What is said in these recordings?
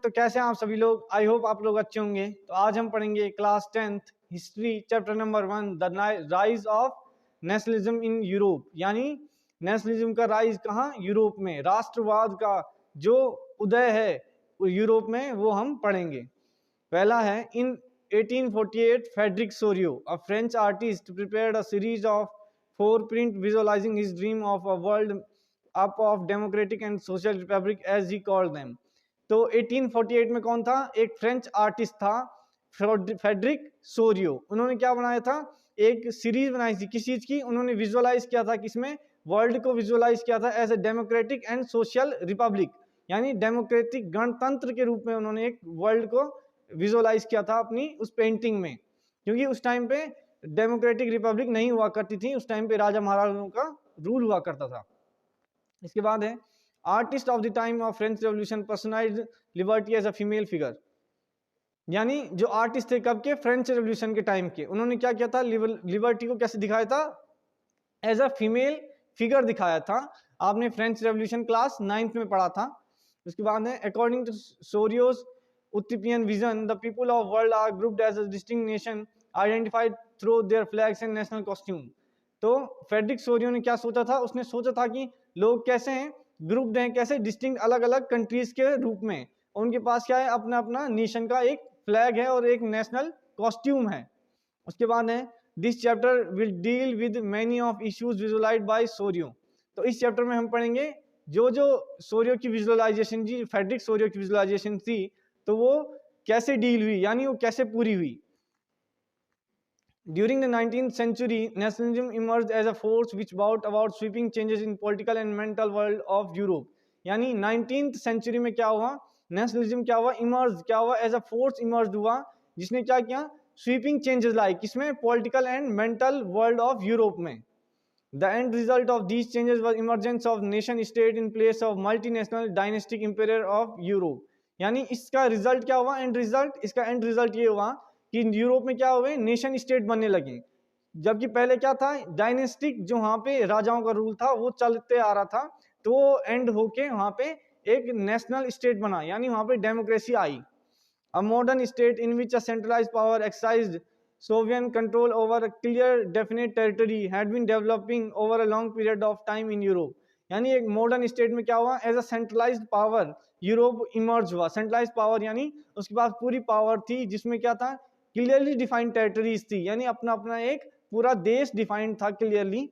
तो कैसे हैं आप सभी लोग? आई होप आप लोग अच्छे होंगे। तो आज हम पढ़ेंगे class 10th history chapter number 1 the rise of nationalism in Europe, यानी नेशनलिज्म का राइज कहाँ? यूरोप में। राष्ट्रवाद का जो उदय है यूरोप में, वो हम पढ़ेंगे। पहला है, in 1848 Frederic Sorrieu, a French artist, prepared a series of 4 print visualizing his dream of a world up of democratic and social republic as he called them. तो 1848 में कौन था? एक फ्रेंच आर्टिस्ट था, फ्रेडरिक सोरियो। उन्होंने क्या बनाया था? एक सीरीज बनाई थी। किस चीज की? उन्होंने विजुअलाइज किया था, किसमें? वर्ल्ड को विजुअलाइज किया था as a democratic and social republic, यानी डेमोक्रेटिक गणतंत्र के रूप में उन्होंने एक वर्ल्ड को विजुअलाइज किया था अपनी उस पेंटिंग में। क्योंकि उस टाइम पे डेमोक्रेटिक रिपब्लिक नहीं हुआ करती थी, उस टाइम पे राजा महाराजाओं का रूल हुआ करता था। इसके बाद है, artist of the time of French revolution personised liberty as a female figure, यानी जो आर्टिस्ट थे कब के? फ्रेंच रेवोल्यूशन के टाइम के। उन्होंने क्या किया था? लिबर्टी को कैसे दिखाया था? एज अ फीमेल फिगर दिखाया था। आपने फ्रेंच रेवोल्यूशन क्लास 9th में पढ़ा था। उसके बाद है, according to Sorrieu's utopian vision, the people of world are grouped as a distinct nation identified through their flags and national costume. तो फ्रेडरिक सोरियो ने क्या सोचा था? उसने सोचा था कि लोग कैसे हैं? ग्रुप्ड हैं, कैसे? डिस्टिंक्ट अलग अलग कंट्रीज के रूप में। उनके पास क्या है? अपना अपना नेशन का एक फ्लैग है और एक नेशनल कॉस्ट्यूम है। उसके बाद है, this chapter will deal with many of issues visualized by Sorrieu. तो इस चैप्टर में हम पढ़ेंगे जो जो सोरियो की विजुअलाइजेशन जी, फ्रेडरिक सोरियो की विजुअलाइजेशन थी, तो वो कैसे डील हुई, यानी वो कैसे पूरी हुई। During the 19th century, nationalism emerged as a force which brought about sweeping changes in political and mental world of Europe. यानी 19th century में क्या हुआ? नेशनलिज्म क्या हुआ? इमर्ज क्या हुआ? एज अ फोर्स इमर्ज हुआ, जिसने क्या किया? स्वीपिंग चेंजेस लाई। किसमें? Political and mental world of Europe में। The end result of these changes was emergence of nation state in place of multinational dynastic empire of Europe. यानी इसका result क्या हुआ? एंड रिजल्ट, इसका एंड रिजल्ट ये हुआ कि यूरोप में क्या हुए? नेशन स्टेट बनने लगे। जबकि पहले क्या था? डायनेस्टिक, जो वहां पे राजाओं का रूल था वो चलते आ रहा था, तो वो एंड होके वहां पे एक नेशनल स्टेट बना, यानी वहां पे democracy I. A modern state in which a centralized power exercised sovereign control over a clear definite territory had been developing over a long period of time in Europe. यानी एक modern state में क्या हुआ? As a centralized power Europe emerge हुआ। Centralized power यानी उसके पास पूरी power थी, जिसमें क्या था? क्लियरली डिफाइंड टेरिटरीज थी, यानी अपना अपना एक पूरा देश डिफाइंड था clearly.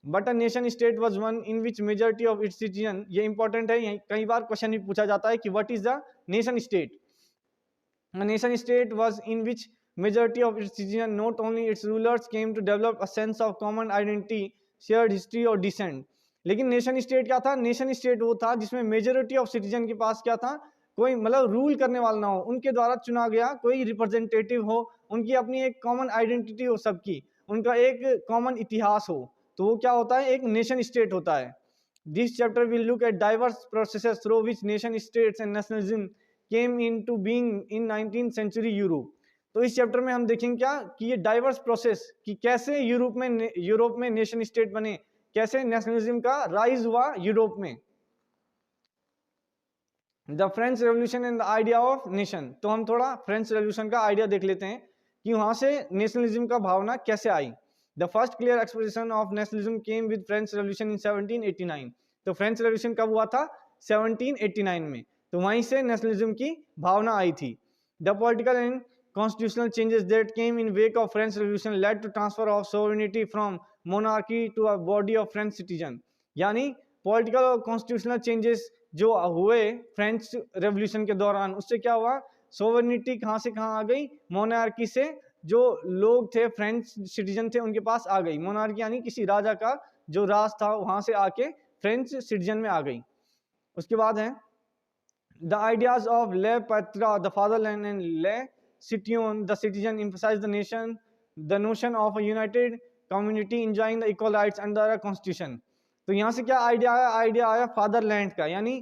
But a nation state was one in which majority of its citizen, ये इंपॉर्टेंट है, कई बार क्वेश्चन भी पूछा जाता है कि what is the nation state. A nation state was in which majority of its citizens, not only its rulers, came to develop a sense of common identity, shared history और descent. लेकिन nation state क्या था? Nation state वो था जिसमें majority of citizen के पास क्या था? कोई मतलब रूल करने वाला ना हो, उनके द्वारा चुना गया कोई रिप्रेजेंटेटिव हो, उनकी अपनी एक कॉमन आइडेंटिटी हो सबकी, उनका एक कॉमन इतिहास हो, तो वो क्या होता है? एक नेशन स्टेट होता है। This chapter will look at diverse processes through which nation states and nationalism came into being in 19th century Europe. तो इस चैप्टर में हम देखेंगे क्या कि ये डाइवर्स प्रोसेस कि कैसे यूरोप में नेशन स्टेट बने, कैसे नेशनलिज्म का राइज हुआ यूरोप में। The French revolution and the idea of nation. तो हम थोड़ा फ्रेंच रेवोल्यूशन का आइडिया देख लेते हैं कि वहां से नेशनलिज्म का भावना कैसे आई। The first clear expression of nationalism came with French revolution in 1789। तो फ्रेंच रेवोल्यूशन कब हुआ था? 1789 में। तो वहीं से नेशनलिज्म की भावना आई थी। The political and constitutional changes that came in wake of French revolution led to transfer of sovereignty from monarchy to a body of French citizen. यानी पॉलिटिकल और कॉन्स्टिट्यूशनल चेंजेस जो हुए फ्रेंच रेवोल्यूशन के दौरान, उससे क्या हुआ? सोवरेनिटी कहाँ से कहाँ आ गई? मोनार्की से जो लोग थे, फ्रेंच सिटीजन थे, उनके पास आ गई। मोनार्की यानी किसी राजा का जो राज था वहां से आके फ्रेंच सिटीजन में आ गई। उसके बाद है, the ideas of le patra, the fatherland, and le citoyen, the citizen, emphasize the notion of a united community enjoying the equal rights under a constitution. तो यहाँ से क्या आइडिया आया? आइडिया आया फादरलैंड का, यानी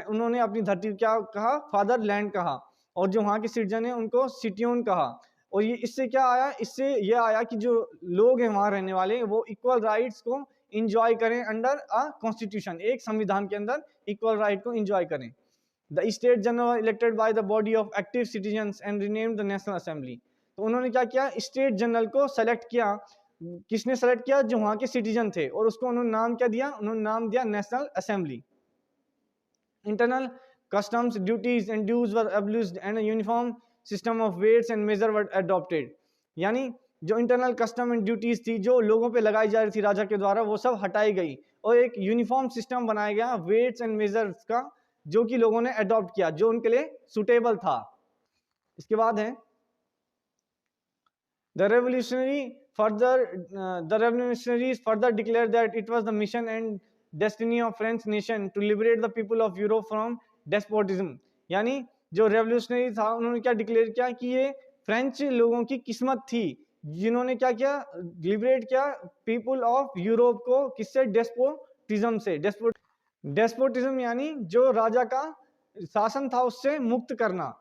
उन्होंने अपनी धरती को क्या कहा? फादरलैंड कहा, और जो वहाँ के सिटीजन है उनको सिटियन कहा। और ये इससे क्या आया? इससे ये आया कि जो लोग हैं वहाँ रहने वाले, वो इक्वल राइट्स को इंजॉय करें अंडर अ कॉन्स्टिट्यूशन, एक संविधान के अंदर इक्वल राइट को इंजॉय करें। The state general elected by the body of active citizens and renamed the national assembly. तो उन्होंने क्या किया, स्टेट जनरल को सेलेक्ट किया। किसने सेलेक्ट किया, जो वहां के सिटीजन थे, और उसको उन्होंने नाम क्या दिया, उन्होंने नाम दिया national assembly. Internal customs, duties and dues were abolished and a uniform system of weights and measure were adopted। यानी जो इंटरनल कस्टम एंड ड्यूटीज थी जो लोगों पे लगाई जा रही थी राजा के द्वारा, वो सब हटाई गई और एक यूनिफॉर्म सिस्टम बनाया गया वेट्स एंड मेजर्स का, जो कि लोगों ने अडॉप्ट किया, जो उनके लिए सुटेबल था। इसके बाद है The revolutionaries further declared that it was the mission and destiny of French nation to liberate the people of Europe from despotism। यानी जो रेवोल्यूशनरी था उन्होंने क्या डिक्लेयर किया कि ये फ्रेंच लोगों की किस्मत थी, जिन्होंने क्या किया, लिबरेट किया पीपल ऑफ यूरोप को, किससे, डेस्पोटिज्म से। डेस्पोटिज्म यानी जो राजा का शासन था उससे मुक्त करना।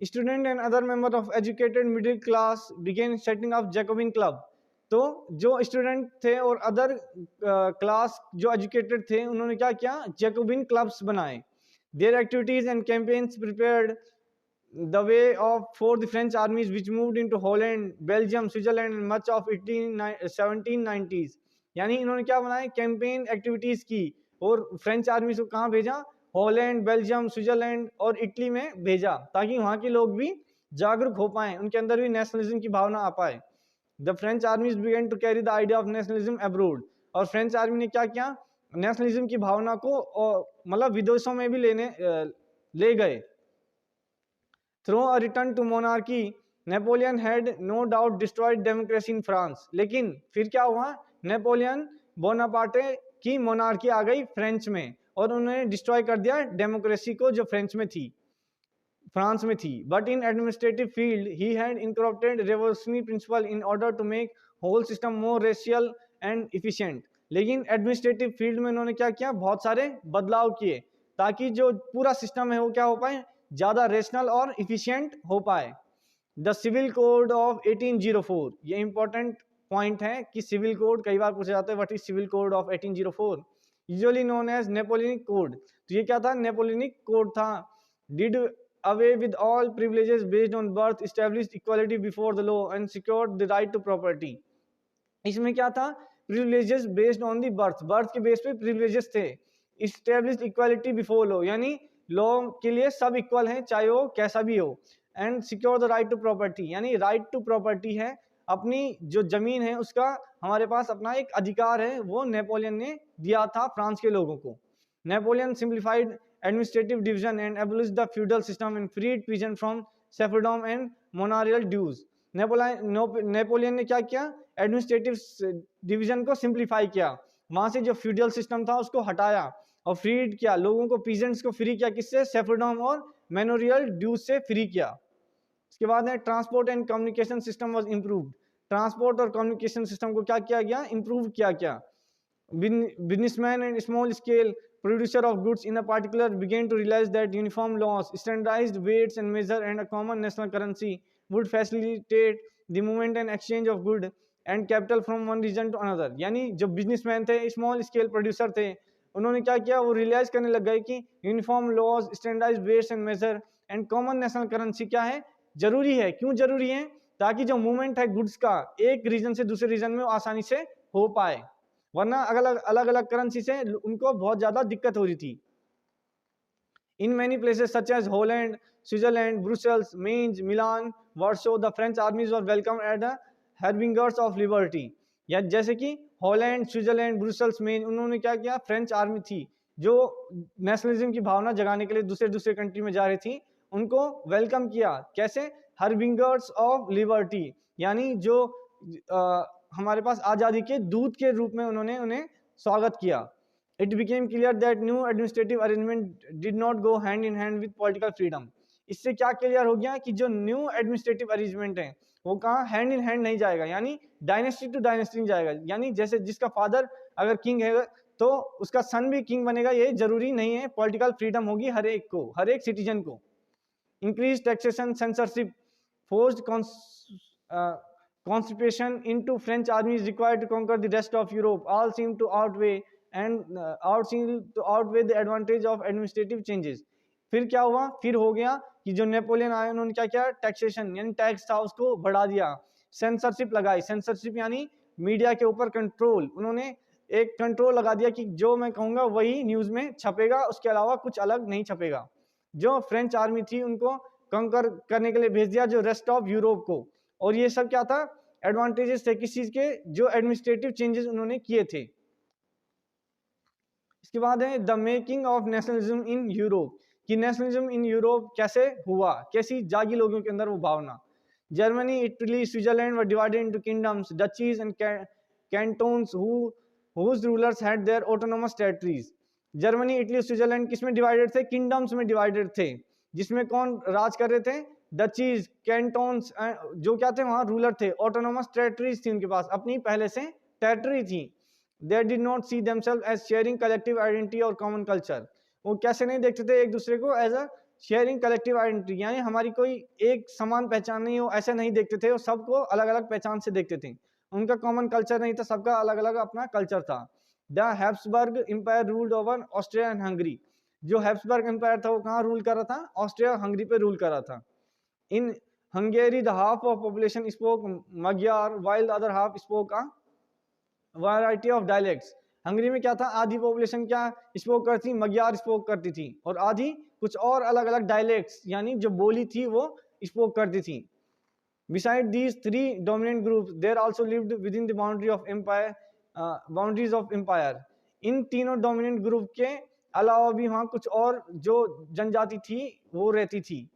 Student and other member of educated middle class began setting up Jacobin club। तो जो स्टूडेंट थे और अदर क्लास जो एजुकेटेड थे, उन्होंने क्या किया, जैकोबिन क्लब्स बनाए। Their activities and campaigns prepared the way of for the French armies which moved into Holland, Belgium, Switzerland and much of 1790s। यानी इन्होंने क्या बनाए, कैंपेन एक्टिविटीज की और फ्रेंच आर्मी को कहाँ भेजा, हॉलैंड, बेल्जियम, स्विट्जरलैंड और इटली में भेजा, ताकि वहां के लोग भी जागरूक हो पाए, उनके अंदर भी नेशनलिज्म की भावना आ पाए। The French armies began to carry the idea of nationalism abroad. और फ्रेंच आर्मी ने क्या किया, नेशनलिज्म की भावना को मतलब विदेशों में भी ले गए। Through a return to monarchy, Napoleon had no doubt destroyed democracy in France. लेकिन फिर क्या हुआ, नेपोलियन बोनापार्टे की मोनार्की आ गई फ्रेंच में और उन्होंने डिस्ट्रॉय कर दिया डेमोक्रेसी को जो फ्रेंच में थी, फ्रांस में थी। But in administrative field he had incorporated revolutionary principle in order to make whole system more rational and efficient. लेकिन एडमिनिस्ट्रेटिव फील्ड में उन्होंने क्या किया, बहुत सारे बदलाव किए, ताकि जो पूरा सिस्टम है वो क्या हो पाए, ज्यादा रेशनल और इफिशिएंट हो पाए। द सिविल कोड ऑफ 1804, ये इंपॉर्टेंट पॉइंट है कि सिविल कोड कई बार पूछा जाता है, what is civil code of 1804, usually known as Napoleonic code. तो ये क्या था, नेपोलियनिक कोड था। Did away with all privileges based on birth, established equality before the law and secured the right to property. इसमें क्या था, privileges based on the birth, birth के base पे प्रिविलेजेस थे। एस्टैब्लिश्ड इक्वालिटी बिफोर लॉ, यानी law के लिए सब इक्वल हैं चाहे वो कैसा भी हो। And secure the right to property, यानी राइट टू प्रॉपर्टी है, अपनी जो जमीन है उसका हमारे पास अपना एक अधिकार है, वो नेपोलियन ने दिया था फ्रांस के लोगों को। Napoleon simplified administrative division and abolished the feudal system and freed peasant from serfdom and manorial dues. Napoleon ने क्या किया, एडमिनिस्ट्रेटिव डिवीजन को सिंप्लीफाई किया, वहां से जो फ्यूडल सिस्टम था उसको हटाया और फ्रीड किया, लोगों को, पीजेंट्स को फ्री किया, किससे, सेफरडम और मेनोरियल ड्यूज से फ्री किया। इसके बाद है transport and communication system was improved. Transport और कम्युनिकेशन सिस्टम को क्या किया गया, इम्प्रूव किया गया। Businessman and small scale producer of goods in a particular began to realize that uniform laws, standardized weights and measure and a common national currency would facilitate the movement and exchange of good and capital from one region to another। यानी जो businessman थे, small scale producer थे, उन्होंने क्या किया, वो realise करने लग गए कि uniform laws, standardized weights and measure and common national currency क्या है, जरूरी है। क्यों जरूरी है, ताकि जो मूवमेंट है गुड्स का एक रीजन से दूसरे रीजन में आसानी से हो पाए, वरना अलग अलग करेंसी से उनको बहुत ज्यादा दिक्कत हो रही थी। In many places such as Holland, Switzerland, Brussels, Mainz, Milan, Warsaw, the French armies were welcome at the harbingers of liberty. या जैसे कि हॉलैंड, स्विट्जरलैंड, ब्रुसेल्स, मेंज, उन्होंने क्या किया, फ्रेंच आर्मी थी जो नेशनलिज्म की भावना जगाने के लिए दूसरे कंट्री में जा रही थी, उनको वेलकम किया। कैसे, हार्बिंगर्स ऑफ लिबर्टी, यानी जो हमारे पास आज़ादी के दूत के रूप में उन्होंने उन्हें स्वागत किया। It became clear that new administrative arrangement did not go hand in hand with political freedom. इससे क्या क्लियर हो गया कि जो न्यू एडमिनिस्ट्रेटिव अरेंजमेंट है वो कहाँ हैंड इन हैंड नहीं जाएगा, यानी डायनेस्टी टू डायनेस्टी नहीं जाएगा। यानी जैसे जिसका फादर अगर किंग है तो उसका सन भी किंग बनेगा, ये जरूरी नहीं है। पॉलिटिकल फ्रीडम होगी हर एक को, हर एक सिटीजन को। Increase taxation, censorship, forced conscription into French armies required to conquer the rest of Europe all seem to outweigh the advantage of administrative changes। फिर क्या हुआ, फिर हो गया कि जो नेपोलियन आए उन्होंने क्या किया, टैक्सेशन यानी टैक्स था उसको बढ़ा दिया, सेंसरशिप लगाई, सेंसरशिप यानी मीडिया के ऊपर कंट्रोल, उन्होंने एक कंट्रोल लगा दिया कि जो मैं कहूंगा वही न्यूज में छपेगा, उसके अलावा कुछ अलग नहीं छपेगा। जो फ्रेंच आर्मी थी उनको कंकर करने के लिए भेज दिया जो रेस्ट ऑफ यूरोप को, और ये सब क्या था, एडवांटेजेस थे किस चीज के, जो एडमिनिस्ट्रेटिव चेंजेस उन्होंने किए थे। इसके बाद है the making of nationalism in Europe, कि नेशनलिज्म इन यूरोप कैसे हुआ, कैसी जागी लोगों के अंदर वो भावना। Germany, Italy, Switzerland were divided into kingdoms, duchies and cantons whose rulers had their autonomous territories। Germany, Italy, Switzerland किसमें डिवाइडेड थे, किंगडम्स में डिवाइडेड थे, जिसमें कौन राज कर रहे थे, डचीज, कैंटोन्स, जो क्या थे वहां रूलर थे, ऑटोनोमस टेरिटरीज थी उनके पास, अपनी पहले से टेरिटरी थी। They did not see themselves as sharing collective identity और common culture। वो कैसे नहीं देखते थे एक दूसरे को as a sharing collective identity, यानी हमारी कोई एक समान पहचान नहीं हो, ऐसे नहीं देखते थे, वो सबको अलग अलग पहचान से देखते थे, उनका कॉमन कल्चर नहीं था, सबका अलग अलग अपना कल्चर था। The Habsburg empire ruled over Austria and Hungary. जो हैब्सबर्ग एम्पायर था वो कहाँ रूल कर रहा था, ऑस्ट्रिया और हंगरी पे रूल कर रहा था। In Hungary the half of population spoke Magyar while the other half spoke a variety of dialects. Hungary में क्या था, आधी पॉपुलेशन क्या स्पोक करती, मग्यार स्पोक करती थी, और आधी कुछ और अलग अलग डायलेक्ट्स यानी जो बोली थी वो स्पोक करती थी। Beside these three dominant groups, there also lived within the boundary of empire, boundaries of empire। इन तीनों डोमिनेंट ग्रुप के अलावा भी वहाँ कुछ और जो जनजाति थी वो रहती थी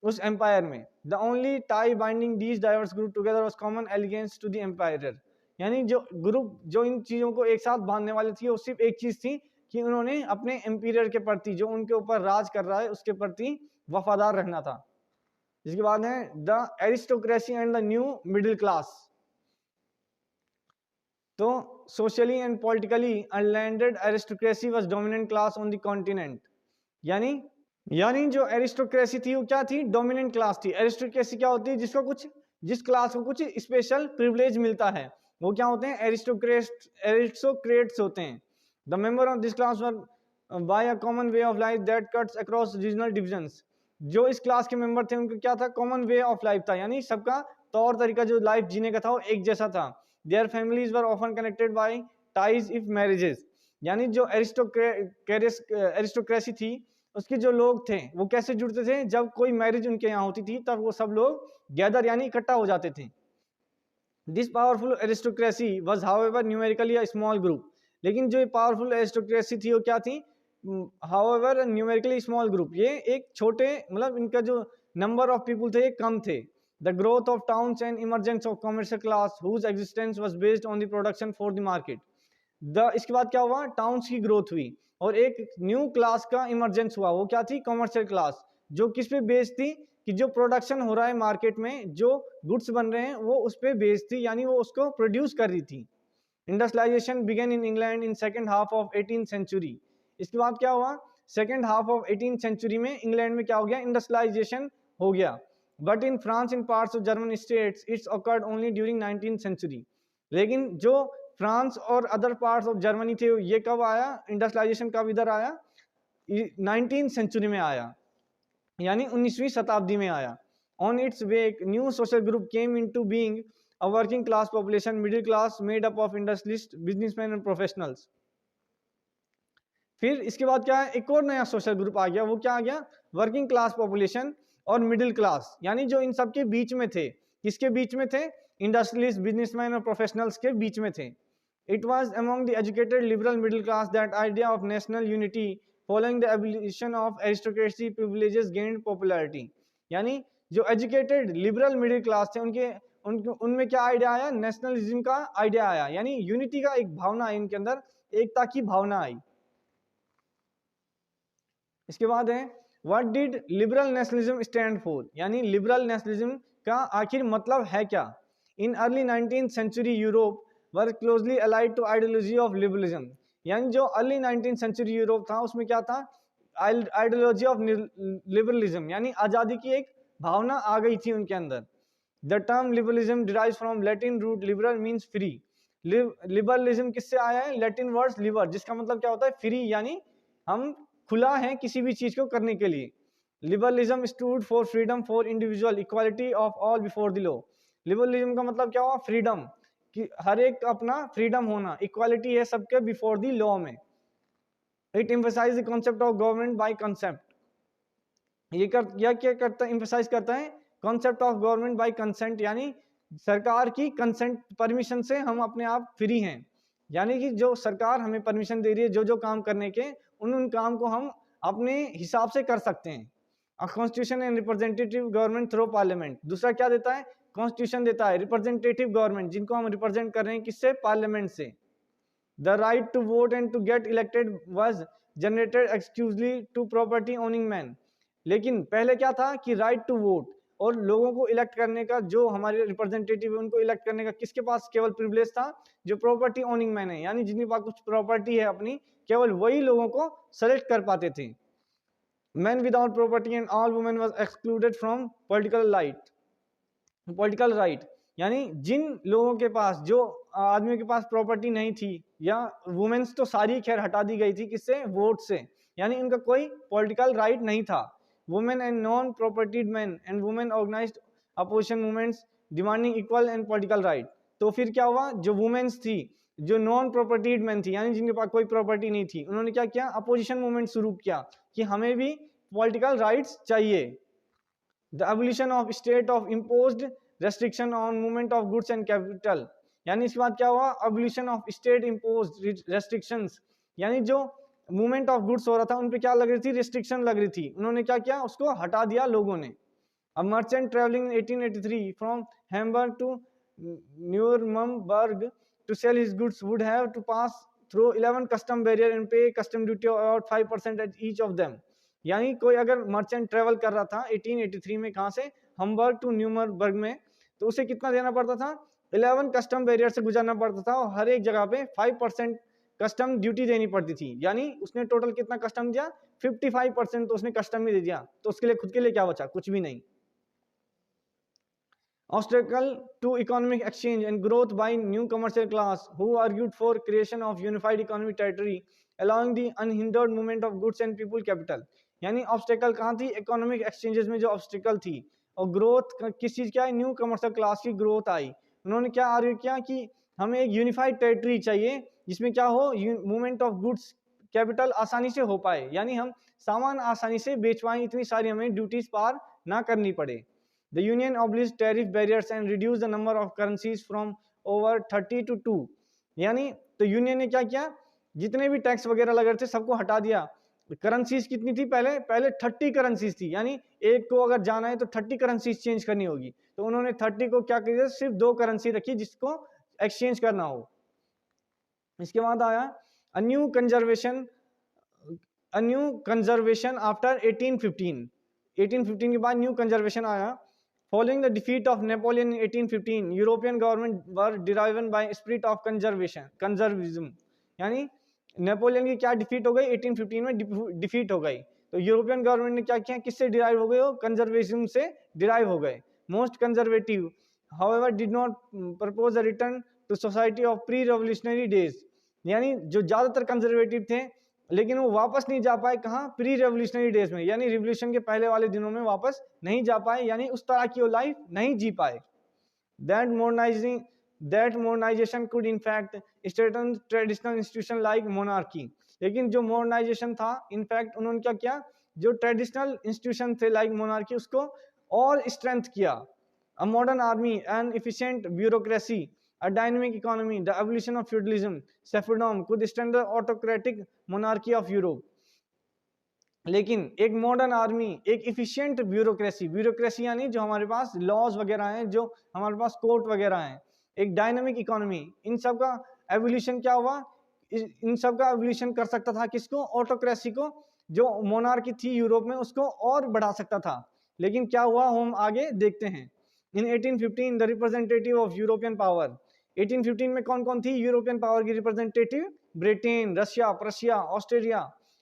उस एम्पायर में। The only tie binding these diverse group together was common allegiance to the empire. यानी जो ग्रुप जो इन चीजों को एक साथ बांधने वाली थी वो सिर्फ एक चीज थी कि उन्होंने अपने एम्पीरियर के प्रति, जो उनके ऊपर राज कर रहा है उसके प्रति वफादार रहना था। इसके बाद है the aristocracy and the new middle class. तो socially and politically unlanded aristocracy was dominant class on the continent. यानी जो एरिस्टोक्रेसी थी वो क्या थी, डोमिनेंट क्लास थी। एरिस्टोक्रेसी क्या होती है, जिस क्लास को कुछ स्पेशल प्रिविलेज मिलता है वो क्या होते हैं, एरिस्टोक्रेट्स होते हैं। The member of this class were by a common way of life that cuts across regional divisions. जो इस क्लास के मेंबर थे उनका क्या था, कॉमन वे ऑफ लाइफ था, यानी सबका तौर तरीका जो लाइफ जीने का था वो एक जैसा था। Their families were often connected by ties if marriages. यानी जो एरिस्टोक्रेसी थी उसके जो लोग थे वो कैसे जुड़ते थे, जब कोई मैरिज उनके यहाँ होती थी तब वो सब लोग गैदर यानी इकट्ठा हो जाते थे। This powerful aristocracy was however numerically a small group. लेकिन जो पावरफुल एरिस्टोक्रेसी थी वो क्या थी, हाउएवर न्यूमेरिकली स्मॉल ग्रुप, ये एक छोटे मतलब इनका जो नंबर ऑफ पीपल थे ये कम थे। The growth of towns and emergence of commercial class whose existence was based on the production for the market. इसके बाद क्या हुआ, टाउन्स की ग्रोथ हुई और एक न्यू क्लास का इमरजेंस हुआ, वो क्या थी, कमर्शियल क्लास, जो किस पे बेस्ड थी कि जो प्रोडक्शन हो रहा है मार्केट में, जो गुड्स बन रहे हैं वो उस पे बेस्ड थी, यानी वो उसको प्रोड्यूस कर रही थी। Industrialization began in England in second half of 18th century. इसके बाद क्या हुआ, second half of 18th century में इंग्लैंड में क्या हो गया, इंडस्ट्रियलाइजेशन हो गया। But in France in parts of German states its occurred only during 19th century. लेकिन जो फ्रांस और अदर पार्ट्स ऑफ जर्मनी थे ये कब आया, इंडस्ट्रियलाइजेशन कब इधर आया, 19th सेंचुरी में आया, यानी 19वीं शताब्दी में आया। On it's way new social group came into being a working class population, middle class made up of industrialist, businessman and professionals. फिर इसके बाद क्या है, एक और नया सोशल ग्रुप आ गया, वो क्या आ गया, वर्किंग क्लास पॉपुलेशन और मिडिल क्लास, यानी जो इन सबके बीच में थे, किसके बीच में थे, इंडस्ट्रियलिस्ट, बिजनेसमैन और प्रोफेशनल्स के बीच में थे। It was among the educated liberal middle class that idea of national unity following the abolition of aristocracy privileges gained popularity। यानी जो एजुकेटेड लिबरल मिडिल क्लास थे उनमें क्या आइडिया आया, नेशनलिज्म का आइडिया आया, यानी यूनिटी का एक भावना आई इनके अंदर, एकता की भावना आई। इसके बाद है what did liberal nationalism stand for, यानी लिबरल नेशनलिज्म का आखिर मतलब है क्या। In early 19th century Europe were closely allied to ideology of liberalism। यानी जो अर्ली 19th सेंचुरी यूरोप था उसमें क्या था, आइडियोलॉजी ऑफ लिबरलिज्म, यानी आजादी की एक भावना आ गई थी उनके अंदर। The term liberalism derives from Latin root liberal means free. Liberalism किससे आया है, लैटिन वर्ड्स लिबर, जिसका मतलब क्या होता है फ्री, यानी हम खुला है किसी भी चीज को करने के लिए। Liberalism stood for freedom for individual, equality of all before the law. Liberalism का मतलब क्या हुआ? फ्रीडम, कि हर एक का अपना फ्रीडम होना, इक्वालिटी है सबके बिफोर द लॉ में। It emphasize the concept of government by concept, ये क्या करता है? एम्फसाइज करता है concept of government by consent, यानी सरकार की कंसेंट, परमिशन से हम अपने आप फ्री हैं, यानी कि जो सरकार हमें परमिशन दे रही है जो जो काम करने के, उन काम को हम अपने हिसाब से कर सकते हैं। Constitution and representative government through parliament, दूसरा क्या देता है? कॉन्स्टिट्यूशन देता है। रिप्रेजेंटेटिव गवर्नमेंट, जिनको हम रिप्रेजेंट कर रहे हैं किससे? पार्लियामेंट से। The right to vote and to get elected was generated exclusively to property owning man. लेकिन पहले क्या था कि राइट टू वोट और लोगों को इलेक्ट करने का, जो हमारे रिप्रेजेंटेटिव है उनको इलेक्ट करने का किसके पास केवल प्रिविलेज था? जो प्रॉपर्टी ओनिंग मैन है, यानी जिनके पास कुछ प्रॉपर्टी है अपनी, केवल वही लोगों को सेलेक्ट कर पाते थे। Man without property and all women was excluded from political right, यानी जिन लोगों के पास, जो आदमियों के पास प्रॉपर्टी नहीं थी, या वुमेन्स तो सारी खैर हटा दी गई थी, किससे? वोट से, यानी इनका कोई पॉलिटिकल राइट नहीं था। Women and non propertied man and women organized opposition movements demanding equal and political right. तो फिर क्या हुआ? जो वुमेन्स थी, जो नॉन प्रॉपर्टीड मैन थी, यानी जिनके पास कोई प्रॉपर्टी नहीं थी, उन्होंने क्या किया? अपोजिशन मूवमेंट शुरू किया कि हमें भी पॉलिटिकल राइट्स चाहिए। The abolition of state of imposed restriction on movement of goods and capital, यानी इसके बाद क्या हुआ? Abolition of state imposed restrictions, यानी जो मूवमेंट ऑफ गुड्स हो रहा था उन पे क्या लग रही थी? रिस्ट्रिक्शन लग रही थी, उन्होंने क्या किया? उसको हटा दिया लोगों ने। A merchant traveling in 1883 from Hamburg to Nuremberg to sell his goods would have to pass through 11 custom barrier and pay custom duty of about 5% at each of them। यानी कोई अगर मर्चेंट ट्रेवल कर रहा था 1883 में, कहाँ से? Hamburg to न्यूमरबर्ग में, तो उसे कितना देना पड़ता था? 11 कस्टम बैरियर से गुजरना पड़ता था, और हर एक जगह पे 5% कस्टम ड्यूटी देनी पड़ती थी। यानी उसने टोटल कितना कस्टम दिया? 55% तो उसने कस्टम ही दे दिया, तो उसके लिए खुद के लिए क्या बचा? कुछ भी नहीं। Obstacle to economic exchange and growth by new commercial class who argued for creation of unified economic territory allowing the unhindered movement of goods and people capital। यानी obstacle कहाँ थी? इकोनॉमिक एक्सचेंजेस में जो obstacle थी, और growth किस चीज क्या है? न्यू कमर्शियल क्लास की ग्रोथ आई। उन्होंने क्या आर्ग्यू किया कि हमें एक यूनिफाइड टेरिटरी चाहिए जिसमें क्या हो? मूवमेंट ऑफ गुड्स कैपिटल आसानी से हो पाए, यानी हम सामान आसानी से बेच पाए, इतनी सारी हमें ड्यूटीज पार ना करनी पड़े। The union abolished tariff barriers and reduced the number of currencies from over 30 to 2। यानी तो यूनियन ने क्या किया? जितने भी टैक्स वगैरह लग रहे थे सबको हटा दिया। करेंसीज कितनी थी पहले 30 करेंसीज थी, यानी एक को अगर जाना है तो 30 करेंसीज चेंज करनी होगी, तो उन्होंने 30 को क्या किया? सिर्फ 2 करेंसी रखी जिसको एक्सचेंज करना हो। इसके बाद आया अ न्यू कंजर्वेशन आफ्टर 1815। 1815 के बाद न्यू कंजर्वेशन आया। Following the defeat of Napoleon in 1815, European governments were driven by spirit of conservatism। यानी नेपोलियन की क्या डिफीट हो गई? 1815 में डिफीट हो गई, तो यूरोपियन गवर्नमेंट ने क्या किया? किससे डिराइव हो गए? वो कंजर्वेटिज्म से डिराइव हो गए। Most conservative however did not propose a return to society of pre-revolutionary days। यानी जो ज्यादातर कंजर्वेटिव थे, लेकिन वो वापस नहीं जा पाए, कहाँ? प्री रेवोल्यूशनरी डेज में, यानी रिवोल्यूशन के पहले वाले दिनों में वापस नहीं जा पाए, यानी उस तरह की वो लाइफ नहीं जी पाए। That modernization could in fact strengthen traditional institution like monarchy. लेकिन जो मॉडर्नाइजेशन था, इनफैक्ट उन्होंने क्या किया? जो ट्रेडिशनल इंस्टीट्यूशन थे लाइक मोनार्की, उसको और स्ट्रेंथ किया। A modern army and efficient bureaucracy, a dynamic economy, the abolition of feudalism, serfdom could stand the autocratic monarchy of Europe। लेकिन एक मॉडर्न आर्मी, एक इफिशिएंट ब्यूरोक्रेसी यानी जो हमारे पास लॉज वगैरह हैं, जो हमारे पास कोर्ट वगैरह हैं, एक डायनामिक इकोनॉमी, इन सब का एवोल्यूशन क्या हुआ? इन सब का एवोल्यूशन कर सकता था किसको? ऑटोक्रेसी को। जो मोनार्की थी यूरोप में उसको और बढ़ा सकता था, लेकिन क्या हुआ हम आगे देखते हैं। इन 1815 the representative of European power, 1815 में कौन कौन थी यूरोपियन पावर की representative? Britain, Russia, Prussia, Australia,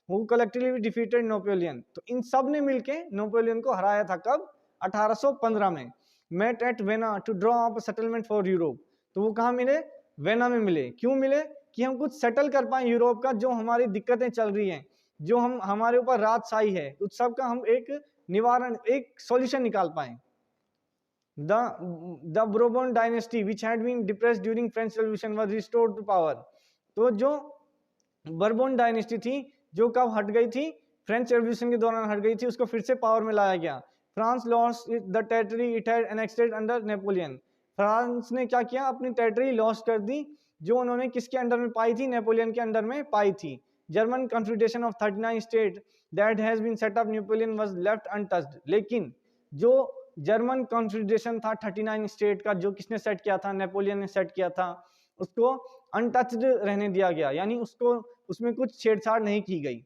who collectively defeated Napoleon. तो इन सब ने मिलके नेपोलियन को हराया था। कब? 1815 में। Met at Vienna to draw up settlement for Europe. तो वो कहाँ मिले? वेना में मिले। क्यों मिले? कि हम कुछ सेटल कर पाए यूरोप का, जो हमारी दिक्कतें चल रही हैं। जो हम हमारे ऊपर राजशाही है उस सब का हम एक निवारण, एक सॉल्यूशन निकाल पाए। The Bourbon dynasty which had been depressed during French Revolution was restored to power। तो जो बर्बोन डायनेस्टी थी जो कब हट गई थी, फ्रेंच रेवोल्यूशन के दौरान हट गई थी, उसको फिर से पावर में लाया गया। France lost the territory it had enacted under Napoleon. France ने क्या किया, अपनी टेरिटरी लॉस्ट कर दी जो उन्होंने किसके अंडर में पाई थी, नेपोलियन के अंडर में पाई थी। German confederation of 39 state that has been set up Napoleon was left untouched. लेकिन जो जर्मन कॉन्फेडरेशन था 39 स्टेट का, जो किसने सेट किया था, नेपोलियन ने सेट किया था, उसको अनटच्ड रहने दिया गया, यानी उसको उसमें कुछ छेड़छाड़ नहीं की गई।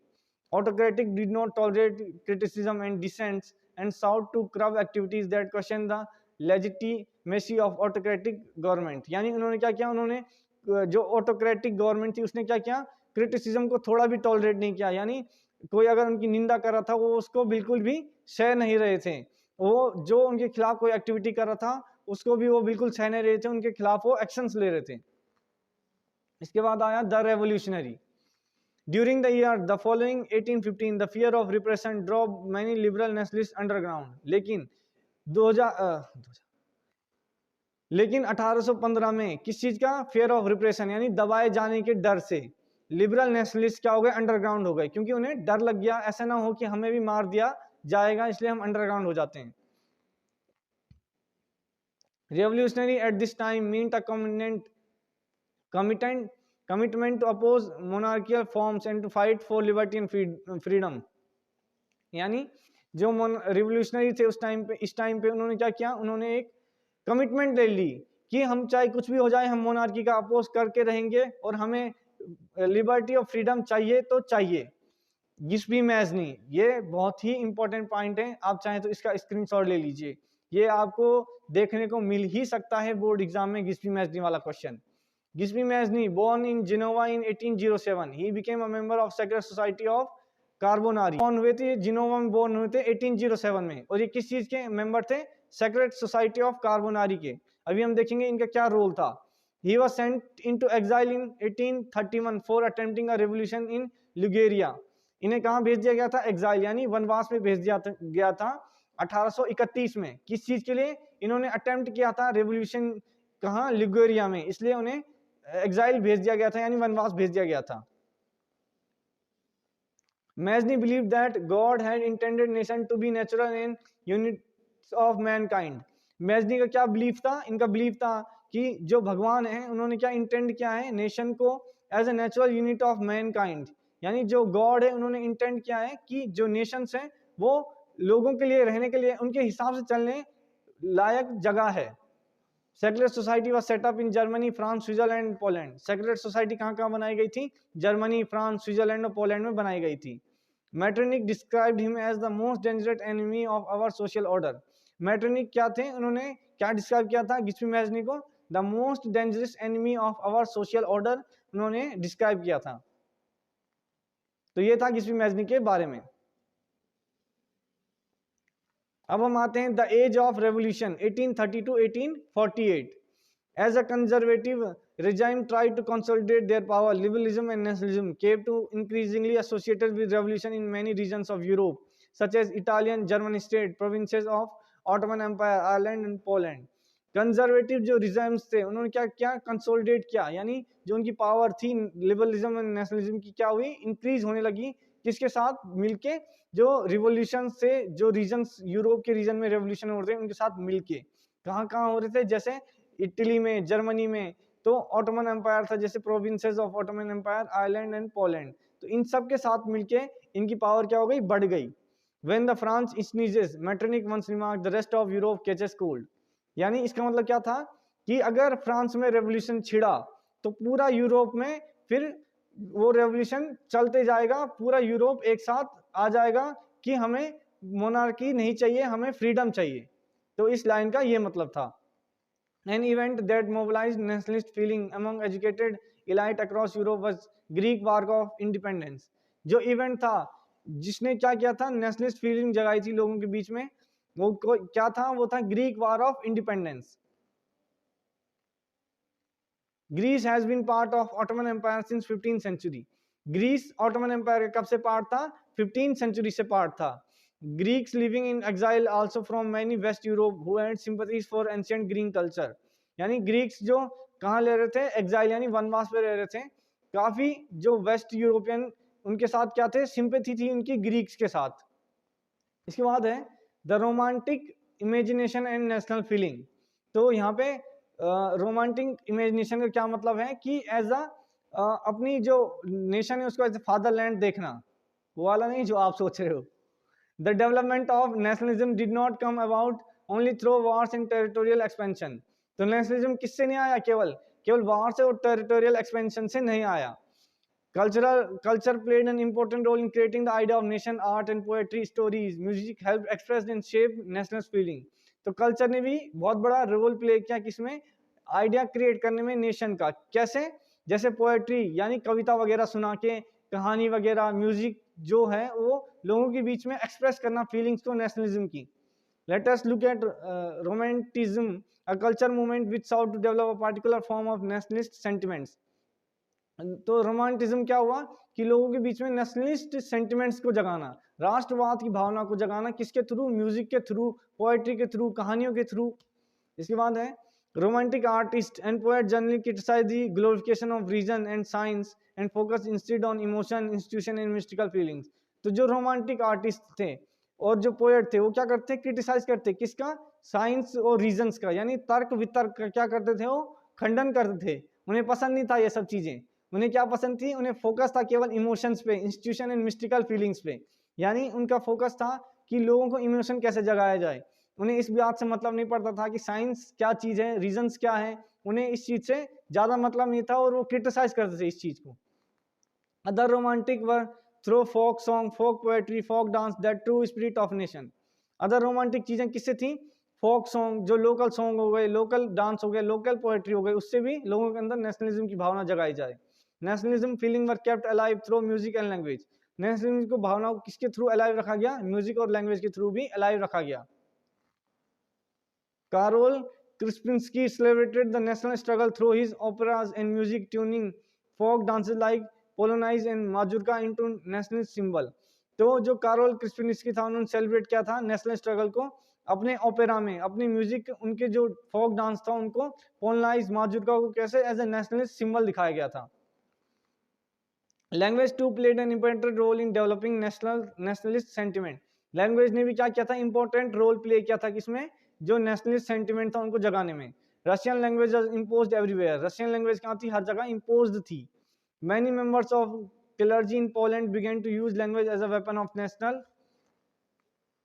Autocratic did not tolerate criticism and dissents and sought to curb activities that question the legitimacy of autocratic government. यानी उन्होंने क्या किया, उन्होंने जो ऑटोक्रेटिक गवर्नमेंट थी उसने क्या किया, क्रिटिसिज्म को थोड़ा भी टॉलरेट नहीं किया, यानी कोई अगर उनकी निंदा कर रहा था वो उसको बिल्कुल भी सह नहीं रहे थे। वो जो उनके खिलाफ कोई एक्टिविटी कर रहा था उसको भी वो बिल्कुल सह नहीं रहे थे, उनके खिलाफ वो एक्शंस ले रहे थे। इसके बाद आया the revolutionary. During the year the following 1815 the fear of repression drop many liberal nationalist underground. लेकिन 1815 में किस चीज का, फियर ऑफ रिप्रेशन, यानी दबाए जाने के डर से लिबरल नेशनलिस्ट क्या हो गए, अंडरग्राउंड हो गए, क्योंकि उन्हें डर लग गया ऐसा ना हो कि हमें भी मार दिया जाएगा, इसलिए हम अंडरग्राउंड हो जाते हैं। Revolutionary at this time meant a commitment to oppose monarchical forms and to fight for liberty and freedom। यानी जो रिवोल्यूशनरी थे उस टाइम पे, इस टाइम पे उन्होंने क्या किया, उन्होंने एक कमिटमेंट ले ली कि हम चाहे कुछ भी हो जाए हम मोनार्की का अपोज करके रहेंगे और हमें लिबर्टी और फ्रीडम चाहिए तो चाहिए। गिस्बी मैजनी, ये बहुत ही इंपॉर्टेंट पॉइंट है, आप चाहें तो इसका स्क्रीनशॉट ले लीजिए, ये आपको देखने को मिल ही सकता है बोर्ड एग्जाम में, गिस्बी मैजनी वाला question. Giuseppe Mazzini born in Genova in 1807 he became a member of Sacred Society of Carbonari। कौन हुए थे, जिनोवा में बोर्न हुए थे 1807 में, और ये किस चीज के मेंबर थे, सेक्रेट सोसाइटी ऑफ कार्बोनारी के। अभी हम देखेंगे इनका क्या रोल था। he was sent into exile in 1831 for attempting a revolution in Liguria। इन्हें कहाँ भेज दिया गया था, एग्जाइल यानी वनवास में भेज दिया गया था 1831 में। किस चीज के लिए, इन्होंने अटेम्प्ट किया था रेवोल्यूशन कहाँ, लिगुरिया में, इसलिए उन्हें एग्जाइल भेज दिया गया था, यानी वनवास भेज दिया गया था। Mazzini believe that God had intended nation to be natural and units of mankind. Mazzini का क्या बिलीफ था, इनका बिलीफ था कि जो भगवान है उन्होंने क्या इंटेंड किया है, नेशन को as a natural unit of mankind, यानी जो गॉड है उन्होंने इंटेंड किया है कि जो नेशंस हैं वो लोगों के लिए रहने के लिए उनके हिसाब से चलने लायक जगह है। Secret society was set up in Germany, France, Switzerland, Poland. Secret society कहाँ कहाँ बनाई गई थी, जर्मनी, फ्रांस, स्विट्जरलैंड और पोलैंड में बनाई गई थी। Metternich described him as the most dangerous enemy of our social order. Metternich क्या थे, उन्होंने क्या डिस्क्राइब किया था गिस्बी मैजनी को, the most dangerous enemy of our social order उन्होंने डिस्क्राइब किया था। तो ये था गिस्बी मैजनी के बारे में। अब हम आते हैं the age of revolution 1830 to 1848। As a conservative regime tried to consolidate their power, liberalism and nationalism came to increasingly associated with revolution in many regions of Europe, such as Italian, German state, provinces of Ottoman Empire, Ireland and Poland। Conservative जो regimes थे उन्होंने क्या किया, consolidate किया, यानी जो उनकी power थी लिबरलिज्म एंड नेशनलिज्म की क्या हुई, इंक्रीज होने लगी। किसके साथ मिलके, जो रिवोल्यूशन से जो रीजन्स यूरोप के रीजन में रेवोल्यूशन हो रहे थे उनके साथ मिलके। कहाँ कहाँ हो रहे थे, जैसे इटली में, जर्मनी में तो ऑटोमन एम्पायर था, जैसे provinces of Ottoman empire, Ireland and Poland, तो इन सब के साथ मिलके इनकी पावर क्या हो गई, बढ़ गई। When the France sneezes, Metternich once remarked, the rest of Europe catches cold। यानी इसका मतलब क्या था कि अगर फ्रांस में रेवोल्यूशन छिड़ा तो पूरा यूरोप में फिर वो रेवोल्यूशन चलते जाएगा, पूरा यूरोप एक साथ आ जाएगा कि हमें मोनार्की नहीं चाहिए, हमें फ्रीडम चाहिए। तो इस लाइन का ये मतलब था। An event that mobilized nationalist feeling among educated elite across Europe was Greek War of Independence। जो इवेंट था जिसने क्या किया था, नेशनलिस्ट फीलिंग जगाई थी लोगों के बीच में, वो क्या था, वो था Greek war of independence. Greece has been part of Ottoman Empire since 15th century। Greece Ottoman empire कब से पार्ट था? 15th सेंचुरी से पार्ट था। Greeks living in exile also from many west Europe who had sympathies for ancient Greek culture. यानी Greeks जो कहाँ ले रहे थे? एक्साइल यानी वनवास पे रह रहे थे। काफी जो वेस्ट यूरोपियन उनके साथ क्या थे? सिंपैथी थी उनकी ग्रीक्स के साथ। इसके बाद है the romantic imagination and national feeling. तो यहाँ पे रोमांटिक इमेजिनेशन का क्या मतलब है कि एज अ अपनी जो नेशन है उसको एज फादरलैंड देखना, वो वाला नहीं जो आप सोच रहे हो। The development of nationalism did not come about only through Wars and territorial expansion. तो नेशनलिज्म किससे नहीं आया? केवल वार से और टेरिटोरियल एक्सपेंशन से नहीं आया। Culture played an important role in creating the idea of nation. Art and poetry, stories, music helped express and shape national feeling. तो कल्चर ने भी बहुत बड़ा रोल प्ले किया किसमें? आइडिया क्रिएट करने में नेशन का। कैसे? जैसे पोएट्री यानी कविता वगैरह सुना के, कहानी वगैरह, म्यूजिक जो है वो लोगों के बीच में एक्सप्रेस करना फीलिंग्स को नेशनलिज्म की। Let us look at romanticism, a culture movement which sought to develop a particular form of nationalist sentiments. तो रोमांटिज्म क्या हुआ कि लोगों के बीच में नेशनलिस्ट सेंटिमेंट्स को जगाना, राष्ट्रवाद की भावना को जगाना, किसके थ्रू? म्यूजिक के थ्रू, पोएट्री के थ्रू, कहानियों के थ्रू। इसके बाद है romantic artist and poet generally criticize the glorification of reason and science and focus instead on emotion, institution and mystical feelings. तो जो रोमांटिक आर्टिस्ट थे और जो पोएट थे वो क्या करते? क्रिटिसाइज करते किसका? साइंस और रीजन्स का, यानी तर्क वितर्क का क्या करते थे? वो खंडन करते थे। उन्हें पसंद नहीं था ये सब चीजें। उन्हें क्या पसंद थी? उन्हें फोकस था केवल इमोशंस पे, इंस्टीट्यूशन एंड मिस्टिकल फीलिंग्स पे। यानी उनका फोकस था कि लोगों को इमोशन कैसे जगाया जाए। उन्हें इस बात से मतलब नहीं पड़ता था कि साइंस क्या चीज है, रीजंस क्या है। उन्हें इस चीज से ज्यादा मतलब नहीं था और वो क्रिटिसाइज करते थे इस चीज को। Other romantic were through folk song, folk poetry, folk dance, that true spirit of nation. Other romantic चीजें किससे थी? फोक सॉन्ग, जो लोकल सॉन्ग हो गए, लोकल डांस हो गए, लोकल पोएट्री हो गई, उससे भी लोगों के अंदर नेशनलिज्म की भावना जगाई जाए। Nationalism feeling were kept alive through music and language. Nationalism को भावना को किसके थ्रू अलाइव रखा गया? म्यूजिक और लैंग्वेज के थ्रू भी अलाइव रखा गया। Karol Krupinski celebrated the national struggle through his operas and music, tuning folk dances like Polonaise and Mazurka into national symbol। तो जो कारोल क्रिस्पिनिस्की था उन्होंने सेलिब्रेट किया था नेशनल स्ट्रगल को अपने ओपेरा में, अपनी म्यूजिक, उनके जो फोक डांस था उनको, पोलनाइज, माजुरका को कैसे एज ए नेशनलिस्ट सिंबल दिखाया गया था। Language too played an important role in developing nationalist sentiment. Language ने भी क्या किया था? इंपॉर्टेंट रोल प्ले किया था किसमें? जो नेशनलिस्ट सेंटिमेंट था उनको जगाने में। Russian language imposed everywhere. Russian language कहाँ थी? हर जगह इम्पोज्ड थी। Many members of clergy in Poland began to use language as a weapon of national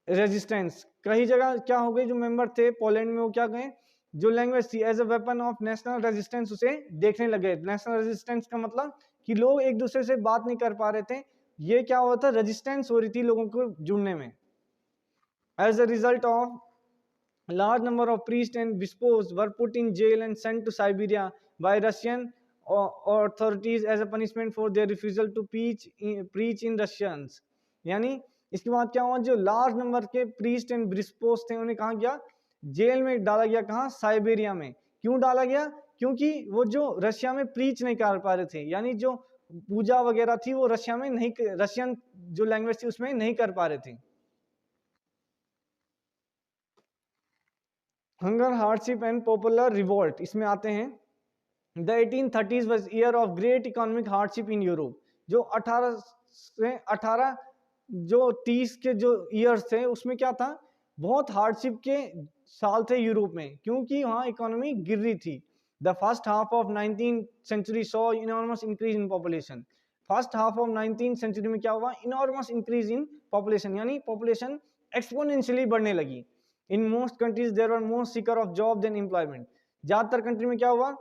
resistance. कई जगह क्या हो गई? जो मेंबर थे पोलैंड में वो क्या गए? जो लैंग्वेज थी as a weapon of national resistance उसे देखने लगे। नेशनल रेजिस्टेंस का मतलब कि लोग एक दूसरे से बात नहीं कर पा रहे थे। ये क्या होता? रेजिस्टेंस हो रही थी लोगों को जुड़ने में। As a result of large number of priests and bishops were put in jail and sent to Siberia by Russian authorities as a punishment for their refusal to preach in Russians। यानी इसके बाद क्या हुआ? जो large number के priest and bishops थे उन्हें कहाँ गया? जेल में डाला गया। कहाँ? साइबेरिया में। क्यों डाला गया? क्योंकि वो जो रशिया में प्रीच नहीं कर पा रहे थे, यानी जो पूजा वगैरह थी वो रशिया में नहीं, रशियन जो लैंग्वेज थी उसमें नहीं कर पा रहे थे। Hunger, hardship and popular revolt इसमें आते हैं। The 1830s was year of great economic hardship in Europe। जो 18 से 18 जो 30 के जो ईयर्स थे उसमें क्या था? बहुत हार्डशिप के साल थे यूरोप में, क्योंकि वहाँ इकोनॉमी गिर रही थी। The first half of 19th century saw enormous increase in population। First half of 19th century में क्या हुआ? enormous increase in population, यानी पॉपुलेशन एक्सपोनेंशियली बढ़ने लगी। In most countries there were more seeker of job than employment. ज्यादातर country में क्या हुआ?